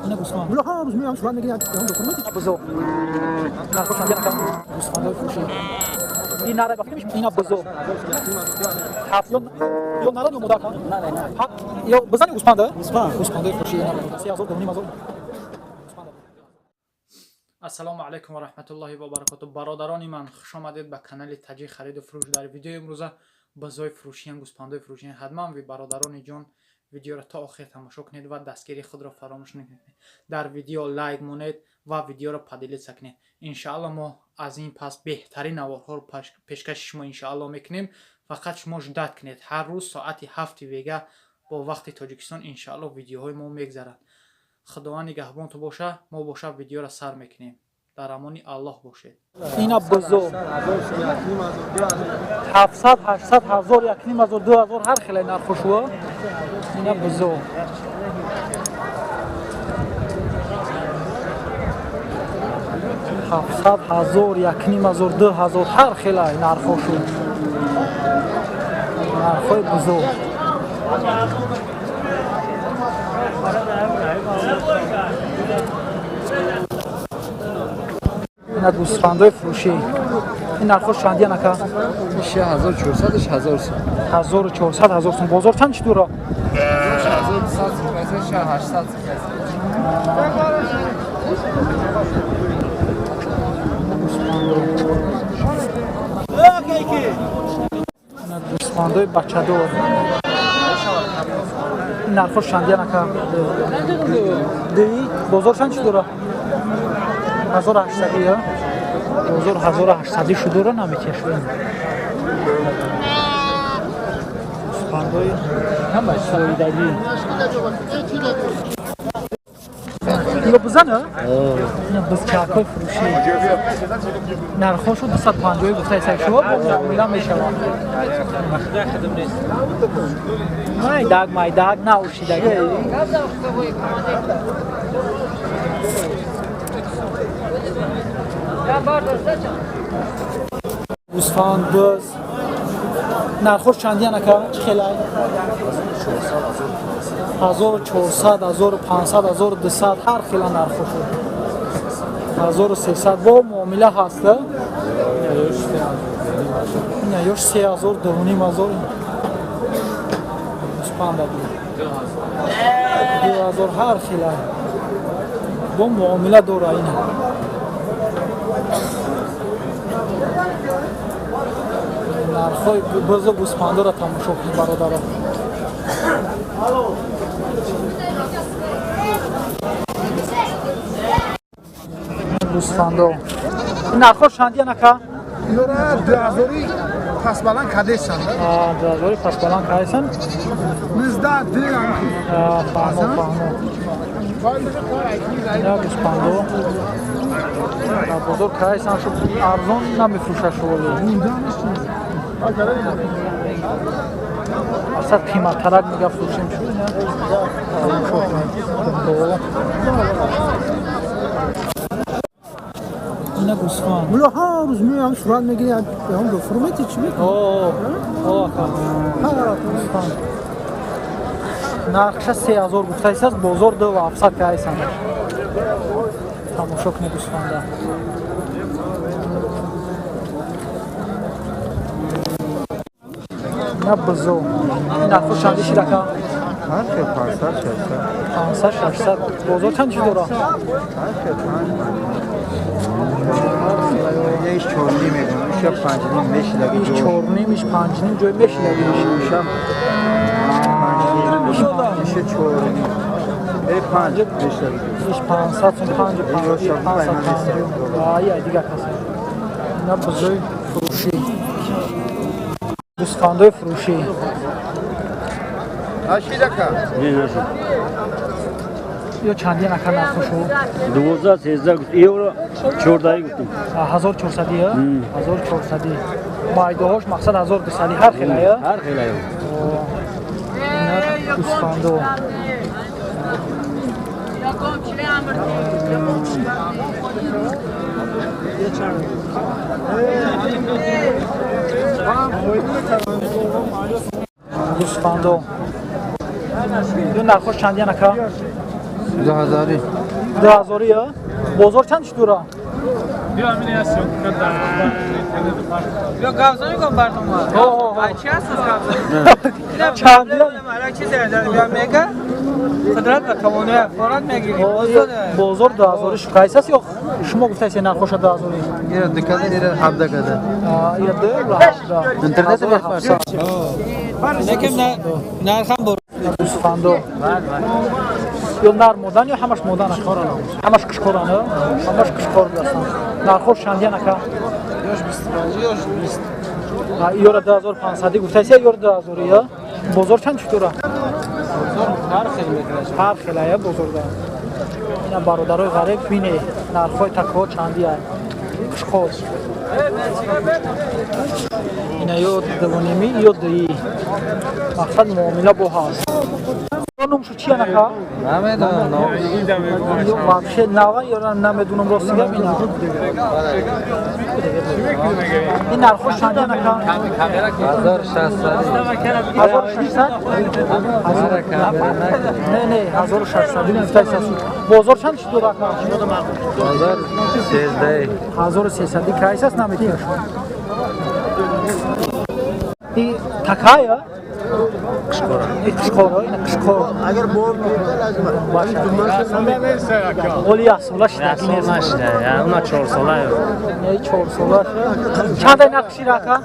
اینا گوسفند بلا ها روز میام شوان میگه اون دکتر بزو نرخش چندی نکن گوسفند فروشی این نره گفته میشه اینا بزو هفت یا نره یا مدار کن نه یا بزنی گوسفند فروشی اینا 3000 دونی مازو. السلام علیکم و رحمت الله و برکاته. برادران من خوش آمدید به کانال تاجی خرید و فروش. در ویدیو امروز بزوی فروشی گوسفندای فروشی حتما و برادران جان ویدیو را تا آخر تماشا کنید و دستگیری خود را فراموش نکنید. در ویدیو لایک مونید و ویدیو را پدیدید سکنید. ان شاء الله ما از این پس بهترین نوارها رو پیشکش شما ان شاء الله میکنیم. فقط شما جدت کنید. هر روز ساعت 7 ویگا با وقت تاجیکستان ان شاء الله ویدیوهای ما میگذرد. خداوند نگهبان تو باشه. ما باشه ویدیو را سر میکنیم. در امان الله باشید. اینا بزو 700 800 1000 یک نیم هزار 2000 هر خیلی نرخشو. اینا بزو 700 1000 یک نیم هزار 2000 هر خیلی نرخشو. نرخای بزو اینا گوسفندای فروشی. این نرخش چندی نکا؟ میشه 1400 1400 1000 سوم. بازار چند چطور؟ 1200 800 اینا گوسفندای بچه‌دار. این نرخش چندی نکا؟ دی بازار چند چطور؟ 1800 یا 1800 شده رو نمیکشیم. گوسفندای هم بسیاری اینو بزنه؟ اینو بز چاکای فروشی. نرخشو 250 گفته ایسای شما معامله میشه. مای داگ ناوشیدگی. گوسفند بز نرخش چندی نکا؟ چه خیلی؟ 1400 1500 1200 هر خیلی نرخش 1300 با معامله هسته. نه یوش 3000 دونیم هزار گوسفند 2000 هر خیلی با معامله داره. اینه نرخای بز گوسفندا را تماشا کنید برادران. گوسفندا این نرخش چندی نکا؟ اینا 2000 پس بالان کادیسن. 2000 پس بالان کادیسن. 19 دیرم. فهمو. یا گوسفندا بزرگ کادیسن شو ارزان نمیفروشه شو. اصلا قیمت ترک میگه فروشیم شو. اینا گوسفند بلا ها روز میام شوان میگه اون دو فرمتی چی میگه؟ گوسفند نرخش 3000 گفته ایست از بازار 2700 که ایستن. تماشا کنید گوسفنده. اینا بزو این نرخش چندی شده که؟ 500 600 بازار چند چی داره؟ یهش 4 میگم میشه 5 میشه لگی 4 میش 5 جای میشه لگی میشه. میشه 4 ای 5 میشه میش 500 5 آیا دیگه کسی. اینا بزوی فروشی. گوسفندای فروشی. اشی دکا یا چندی نکن نرخشو؟ 12 13 یورو 14 گفتم. 1400 یا 1400 مایده هاش مقصد 1200 هر خیلی یا؟ هر خیلی یا. اینا گوسفندو. گوسفندو. این نرخش چندی نکن؟ 2000 2000 یا بازار چند شدورا بیا گازوی کن بردم چی هست از گازوی؟ چند یا مرا چی داره بیا میگه قدرت به توانه فورات میگیری بازار 2000 شکایت است یا شما گفتید نرخش 2000 یه دکانه دیره 17 کده یا ده اینترنت بفرست یکم نرخم برو گوسفندو یا نر مودن یا همش مودن همش کشکورانه همش کشکور هستن نرخش چندی نکا یوش 25 یوش 20 یورو 2500 گفتید یا یورو 2000 یا بازار چند شدورا هر خیلی میکنه هر خیلی یا بازار ده اینا برادرای غریب بینه نرخای تکو چندی است کشکور اینا یا دوانیمی یا دی مقصد معامله با هست نمشو چیه نکا نمیدونم вообще نوا یا نمیدونم راست میگم اینا این نرخش چندی نکا 1600 1600 نه نه 1600 گفتید بازار چند شد دو رقم 1300 1300 کایس است نمیتیش این تکایا کشکورا این کشکور اگر بور باشه اولی اصلاش نکنه نشده اونا 4 ساله نه 4 ساله چند نقشی رکا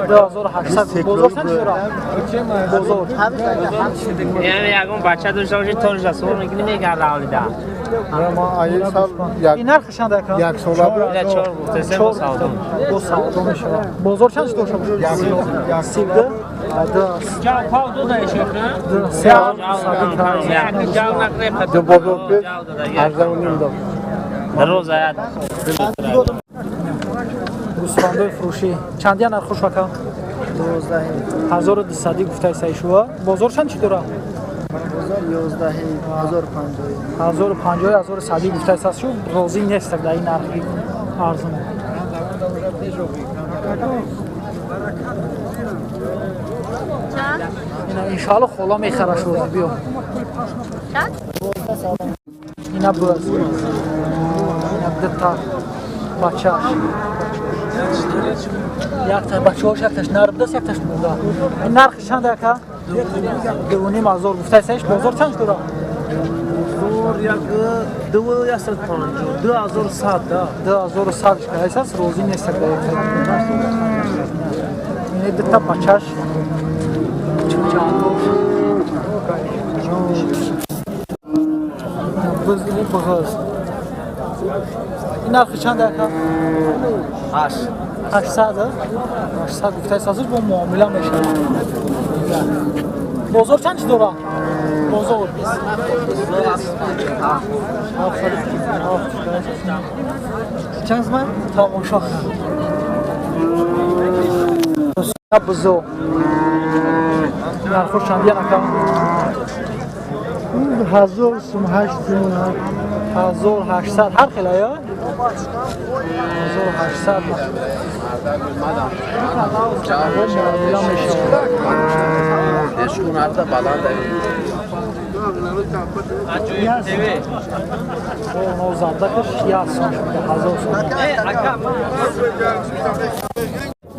2800 بازار چند شد بازار یعنی یکون بچه داشته باشید تا رجا سور میگی نمیگه راولی ده ما این سال این نرخ چند دکا یک سال این 4 بود سه با ساودون دو ساعت میشه بازار چند شد شما 17 جا پاو دو دای شیخ نه؟ سیاه یعنی جاو نقره پتر دو بابا پیش ارزه و نیم دو در روز آید گوسفندای فروشی چندی نرخش وکا 1200 گفته سعی شو بازار چند چی داره 11 1050 1100 گفته است شو روزی نیست در این نرخی ارزون اینا ان شاء الله خولا میخره شو بیا اینا باز اینا دتا بچه‌اش یک تا بچه‌اش یکتاش نرد دست یکتاش مونده این نرخ چند اکا دوونی مازور گفته سایش بازار چند داره زور یک 2100 2100 اساس روزی نیست در این دتا بچه‌اش بزنی بغاز این نرخ چند اکا 800 گفته اساسش با معامله میشه بازار چند داره بازار چند من تماشا بزو نرخ چندی اکا 1800 هر خیلی یا 1800 اشکون هر ده بلند او زردکش یا سون شده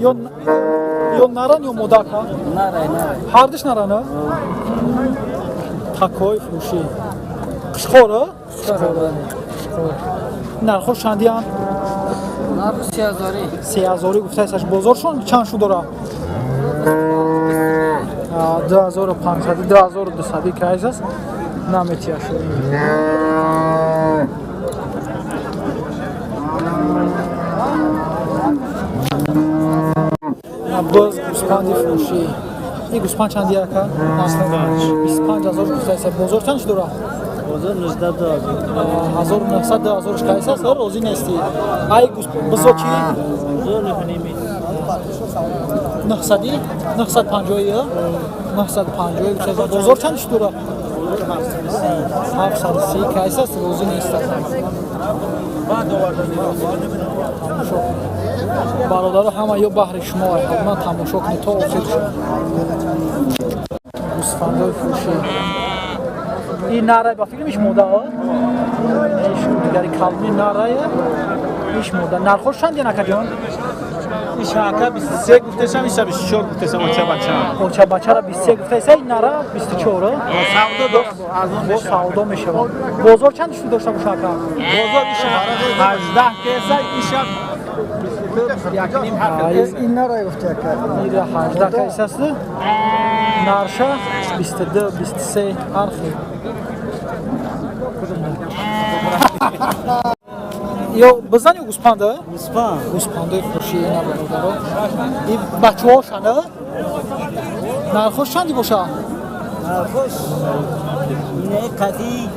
1000 یا نران یا مداکا هر دش نرانه تکای فروشی قشخوره نرخش چندی هم نرخ 3000 گفته ایستش بازارشون چند شو داره 2500 2200 که ایست نمیتیه شو باز گوسپندی فروشی این گوسپند چندی اکا؟ 25000 گفته ایست بازار چند شو داره 1900 2000 که ایست روزی نیستی ای گوسپند بسو چی؟ 950 یا 950 بازار چند شو داره 730 که ایست روزی نیست برادر همه یا بحر شما حتما تماشا کنید تا آخر شد گوسفندای فروشی این نره با فیلمش موده ها ایش دیگری کلمی نره ایش موده نرخوش چند دیگه نکه جان؟ این شاکه 23 گفته شم ایشا 24 گفته شم اوچه بچه هم اوچه بچه را 23 گفته ایسا این نره 24 سعودا داشت از اون با سعودا میشه بازار چند شده داشته با شاکه؟ بازار ایشا 18 کیسه ایشا یکنیم این نرای گفته که میره 18 کیسه است نرشه 22 23 هر خیلی یا بزنی گوسپنده؟ گوسپنده خوشی اینا برادرها این بچه هاشنه؟ نرخوش چندی باشه؟ نرخوش اینه قدی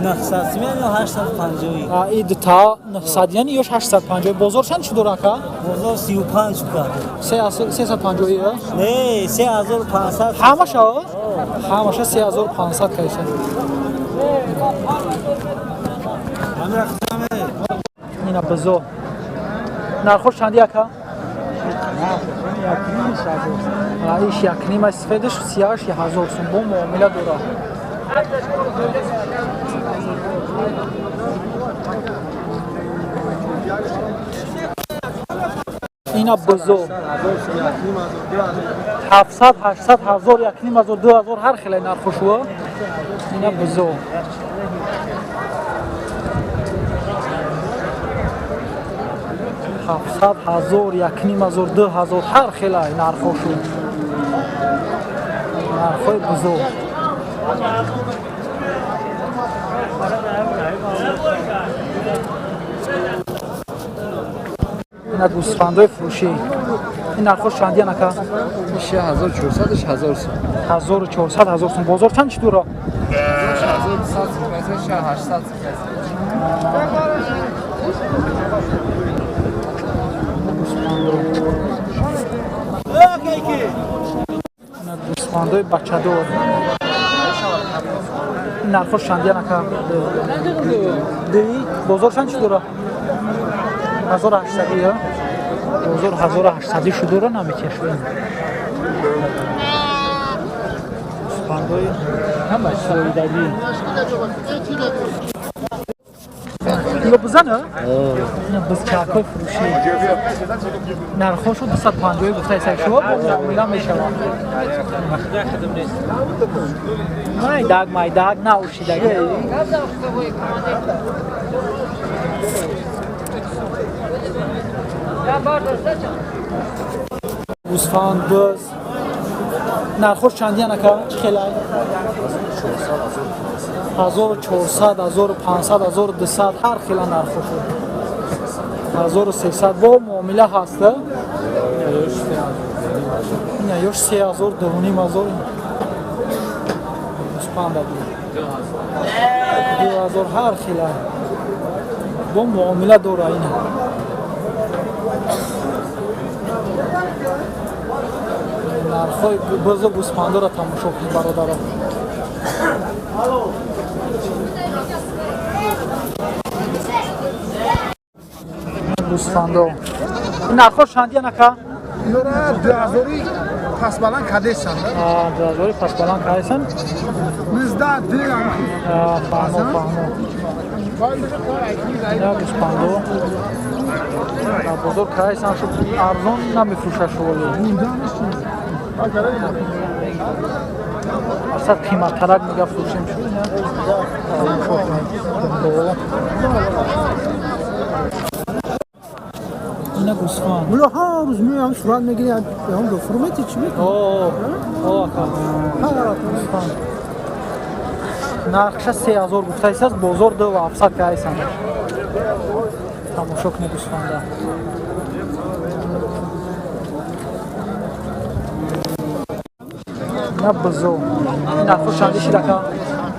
900 یا 850 این دوتا 900 یعنی یاش 850 بازار چند شده رکه؟ بازار 35 بکن 350 نه 3500 همشه 3500 کیسه اینا بزو نرخوش چندی اکا؟ ایش یکنیم از سفیدش سیاهش 1000 سون با معامله دورا اینا بزو 700 800 1000 یکنیم از 2000 هر خیلی نرخوش و اینا بزو 700 1000 یکنیم از 2000 هر خیلی نرخوش و نرخوی بزو اینا گوسفندای فروشی این نرخوش چندی نکه؟ میشه 1400 1000 سون 1400 1000 سون بازار چند چی دورا؟ 1100 800 گوسفندای بچه دار این نرخوش چندی نکه؟ دی بازار چند چی دورا؟ 1800 یا؟ بازار 1800 شو دورا نمیکشه گوسفندای همه سویدگی اینو بزنه؟ اینو بز چاکای فروشی نرخوش رو 250 گفته ایسای شو معامله میشه مایداگ ناوشیدگی گوسفند بز نرخوش چندی نکه؟ خیلی 1400 1500 1200 هر خیلی نرخوش 1300 با معامله هسته این یاش 3000 2500 گوسفند 2000 هر خیلی با معامله دوره اینه نرخوی بزرگ گوسفندا را تماشا کنید برادران گوسفندا این نرخوش چندی نکه؟ اینا 2000 پس بلند کدش شند 2000 پس بلند کدشن 19 دیگه فهمو اینا گوسفندا بزرگ کدشن شد ارزان نمیفروشه شولی اصلا قیمت ترک میگه فروشیم شد اینا گوسفند بلا ها روز میام شروع میگیری هم دو فرمتی چی میکنی؟ گوسفند نرخش 3000 گفته ایست از بازار 2700 که ایست همش تماشا کنی گوسفنده اینا بزو این نرخش چندی شده که؟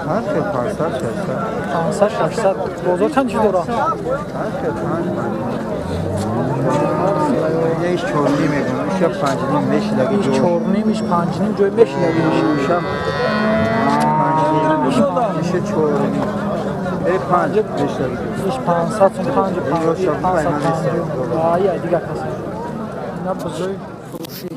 هر که 500 600 بازار چند شده را؟ ایش چورنی میگم ایش 5 نیم میشه ایش 4 نیم ایش 5 نیم جای میشه میشه 4 نیم 5 میشه ایش 500 500 500 آیا دیگه کسی اینا بزرگ فروشی